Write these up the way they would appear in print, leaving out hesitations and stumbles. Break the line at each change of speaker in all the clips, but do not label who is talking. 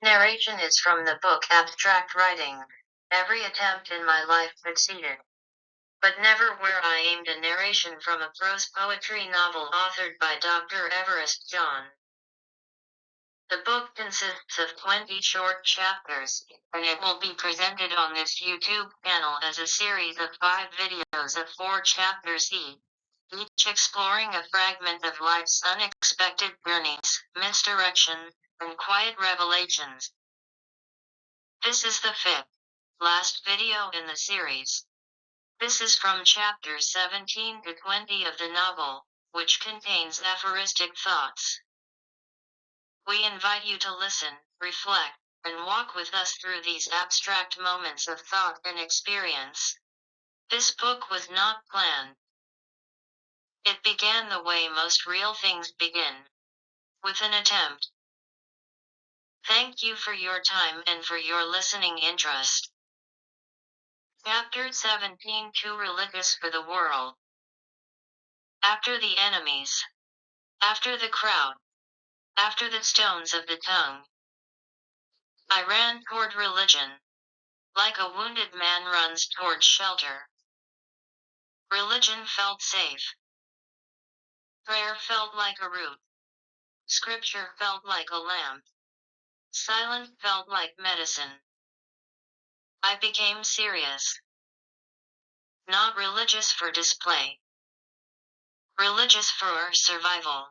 Narration is from the book Abstract Writing. Every attempt in my life succeeded, but never where I aimed a narration from a prose poetry novel authored by Dr. Everest John. The book consists of 20 short chapters, and it will be presented on this YouTube channel as a series of 5 videos of 4 chapters each exploring a fragment of life's unexpected journeys, misdirection, and quiet revelations. This is the 5th, last video in the series. This is from chapters 17 to 20 of the novel, which contains aphoristic thoughts. We invite you to listen, reflect, and walk with us through these abstract moments of thought and experience. This book was not planned. It began the way most real things begin, with an attempt. Thank you for your time and for your listening interest. Chapter 17 Too Religious for the World. After the enemies. After the crowd. After the stones of the tongue. I ran toward religion, like a wounded man runs toward shelter. Religion felt safe. Prayer felt like a root. Scripture felt like a lamp. Silence felt like medicine. I became serious. Not religious for display. Religious for survival.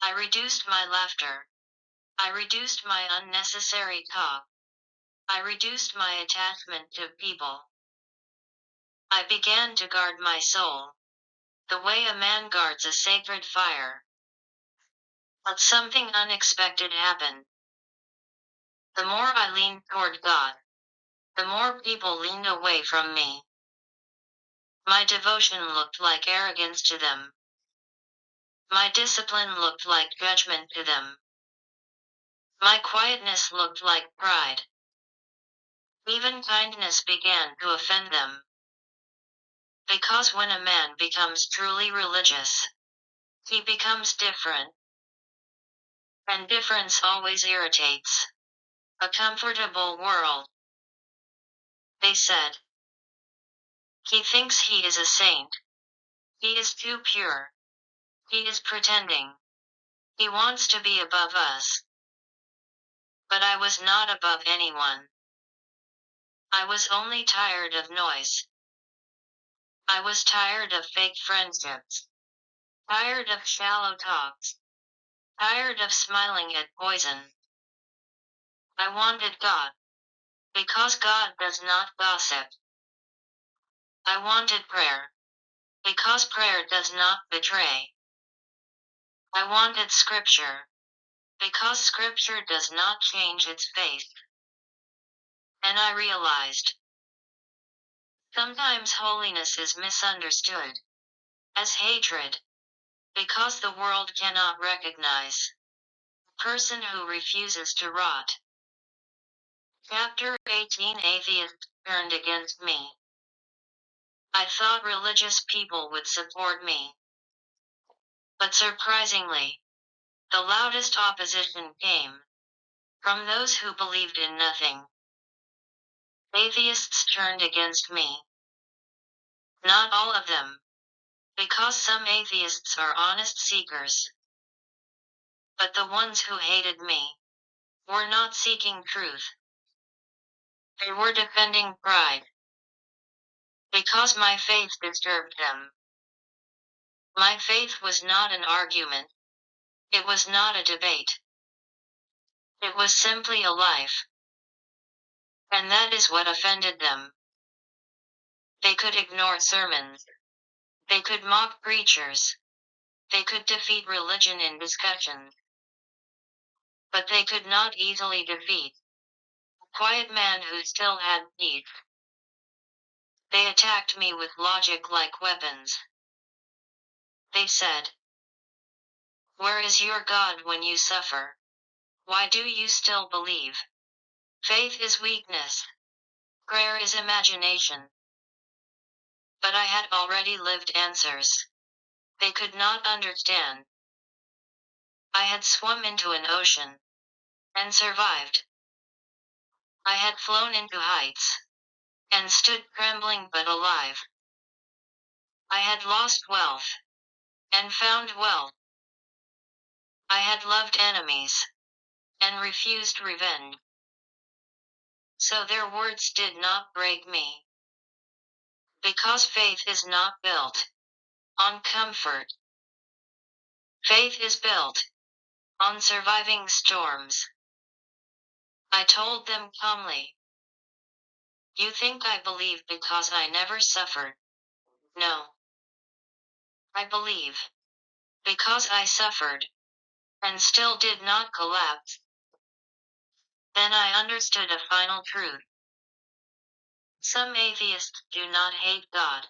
I reduced my laughter. I reduced my unnecessary talk. I reduced my attachment to people. I began to guard my soul, the way a man guards a sacred fire. But something unexpected happened. The more I leaned toward God, the more people leaned away from me. My devotion looked like arrogance to them. My discipline looked like judgment to them. My quietness looked like pride. Even kindness began to offend them. Because when a man becomes truly religious, he becomes different. And difference always irritates. A comfortable world. They said. He thinks he is a saint. He is too pure. He is pretending. He wants to be above us. But I was not above anyone. I was only tired of noise. I was tired of fake friendships. Tired of shallow talks. Tired of smiling at poison. I wanted God. Because God does not gossip. I wanted prayer. Because prayer does not betray. I wanted scripture. Because scripture does not change its face. And I realized. Sometimes holiness is misunderstood as hatred. Because the world cannot recognize a person who refuses to rot. Chapter 18 Atheists turned against me. I thought religious people would support me. But surprisingly, the loudest opposition came from those who believed in nothing. Atheists turned against me. Not all of them, because some atheists are honest seekers. But the ones who hated me were not seeking truth. They were defending pride. Because my faith disturbed them. My faith was not an argument. It was not a debate. It was simply a life. And that is what offended them. They could ignore sermons. They could mock preachers. They could defeat religion in discussions. But they could not easily defeat a quiet man who still had peace. They attacked me with logic like weapons. They said, "Where is your God when you suffer? Why do you still believe? Faith is weakness. Prayer is imagination." But I had already lived answers. They could not understand. I had swum into an ocean. and survived. I had flown into heights, and stood trembling but alive. I had lost wealth, and found wealth. I had loved enemies, and refused revenge. So their words did not break me, because faith is not built on comfort. Faith is built on surviving storms. I told them calmly, "You think I believe because I never suffered? No. I believe because I suffered, and still did not collapse." Then I understood a final truth. Some atheists do not hate God.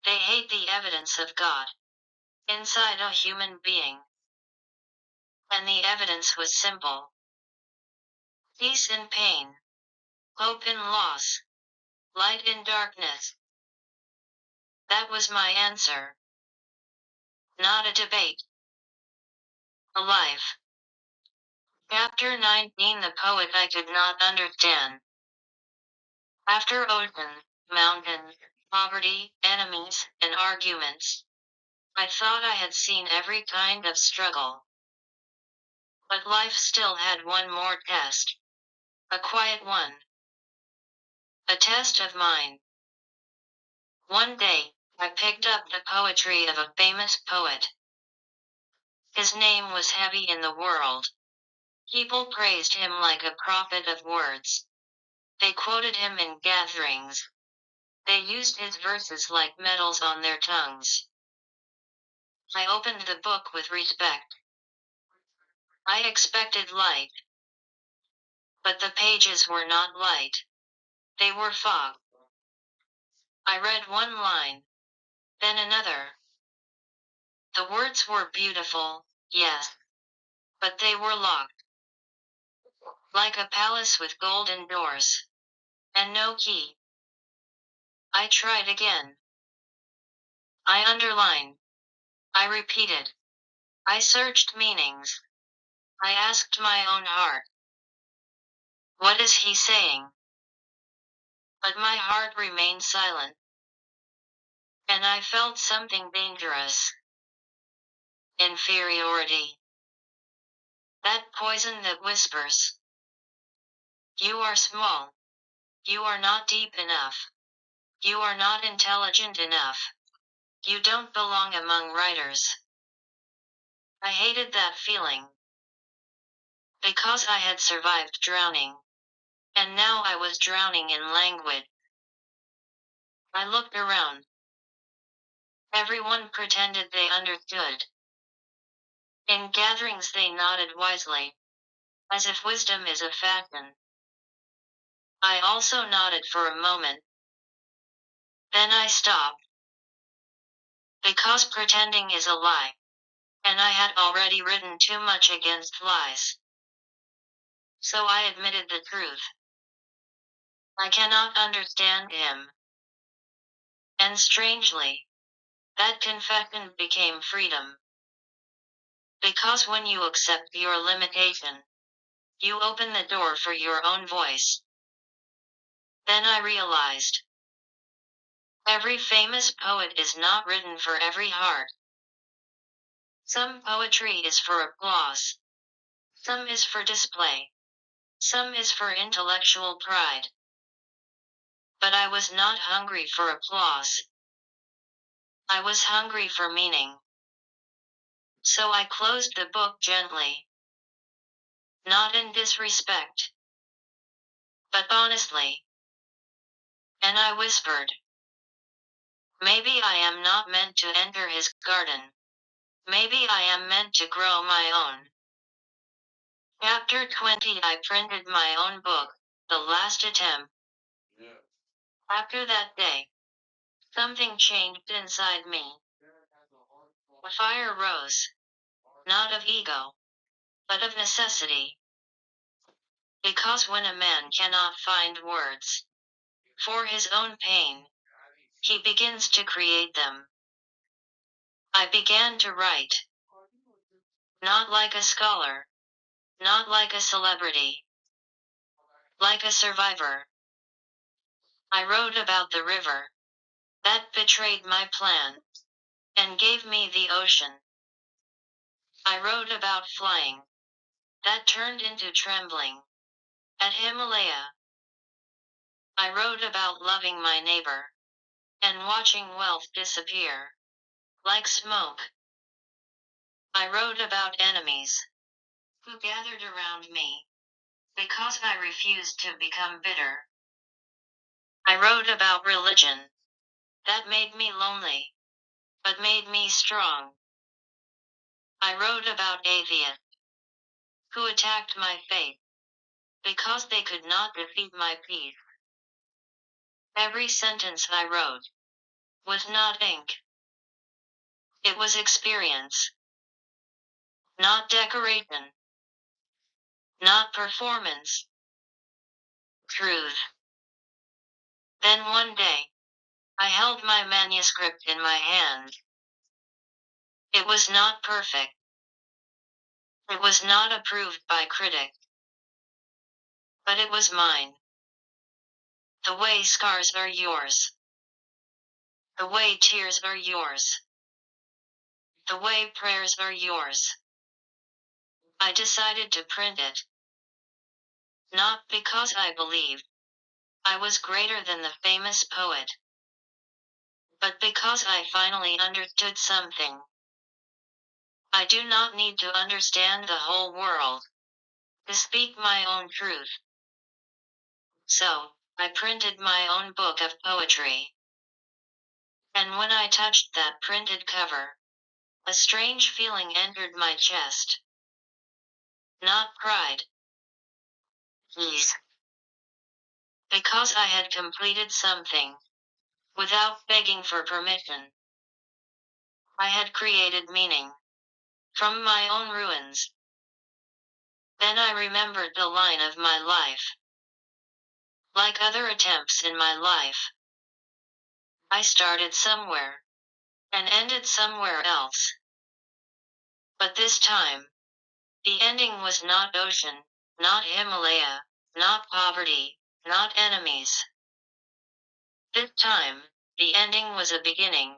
They hate the evidence of God inside a human being. And the evidence was simple. Peace in pain, hope in loss, light in darkness. That was my answer. Not a debate. A life. Chapter 19. The poet I could not understand. After oceans, mountains, poverty, enemies, and arguments, I thought I had seen every kind of struggle. But life still had one more test. A quiet one. A test of mind. One day, I picked up the poetry of a famous poet. His name was heavy in the world. People praised him like a prophet of words. They quoted him in gatherings. They used his verses like medals on their tongues. I opened the book with respect. I expected light. But the pages were not light. They were fog. I read one line, then another. The words were beautiful, yes, but they were locked. Like a palace with golden doors. And no key. I tried again. I underlined. I repeated. I searched meanings. I asked my own heart, "What is he saying?" But my heart remained silent. And I felt something dangerous. Inferiority. That poison that whispers. You are small. You are not deep enough. You are not intelligent enough. You don't belong among writers. I hated that feeling. Because I had survived drowning. And now I was drowning in language. I looked around. Everyone pretended they understood. In gatherings they nodded wisely, as if wisdom is a fashion. I also nodded for a moment. Then I stopped. Because pretending is a lie. And I had already written too much against lies. So I admitted the truth. I cannot understand him. And strangely, that confession became freedom. Because when you accept your limitation, you open the door for your own voice. Then I realized. Every famous poet is not written for every heart. Some poetry is for applause. Some is for display. Some is for intellectual pride. But I was not hungry for applause. I was hungry for meaning. So I closed the book gently. Not in disrespect, but honestly. And I whispered, "Maybe I am not meant to enter his garden. Maybe I am meant to grow my own." Chapter 20. I printed my own book, The Last Attempt. After that day, something changed inside me. A fire rose, not of ego, but of necessity. Because when a man cannot find words for his own pain, he begins to create them. I began to write. Not like a scholar. Not like a celebrity. Like a survivor. I wrote about the river that betrayed my plan and gave me the ocean. I wrote about flying that turned into trembling at Himalaya. I wrote about loving my neighbor and watching wealth disappear like smoke. I wrote about enemies who gathered around me because I refused to become bitter. I wrote about religion that made me lonely but made me strong. I wrote about atheists who attacked my faith because they could not defeat my peace. Every sentence I wrote was not ink. It was experience, not decoration, not performance. Truth. Then one day, I held my manuscript in my hand. It was not perfect. It was not approved by critics. But it was mine. The way scars are yours. The way tears are yours. The way prayers are yours. I decided to print it. Not because I believed I was greater than the famous poet, but because I finally understood something. I do not need to understand the whole world to speak my own truth. So, I printed my own book of poetry. And when I touched that printed cover, a strange feeling entered my chest. Not pride. Ease. Because I had completed something. Without begging for permission. I had created meaning. From my own ruins. Then I remembered the line of my life. Like other attempts in my life. I started somewhere. And ended somewhere else. But this time, the ending was not ocean, not Himalaya, not poverty, not enemies. This time, the ending was a beginning.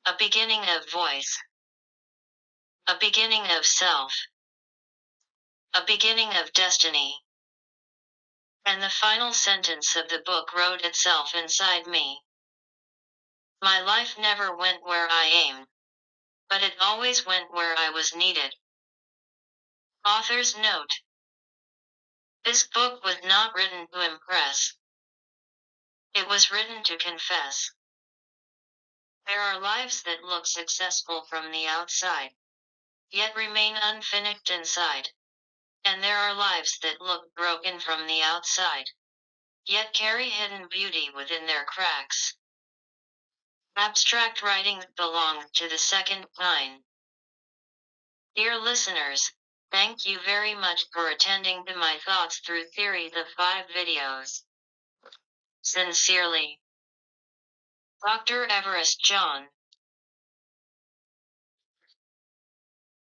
A beginning of voice. A beginning of self. A beginning of destiny. And the final sentence of the book wrote itself inside me. My life never went where I aimed, but it always went where I was needed. Author's note. This book was not written to impress. It was written to confess. There are lives that look successful from the outside, yet remain unfinished inside. And there are lives that look broken from the outside, yet carry hidden beauty within their cracks. Abstract writing belongs to the second kind. Dear listeners, thank you very much for attending to my thoughts through series of 5 videos. Sincerely, Dr. Everest John.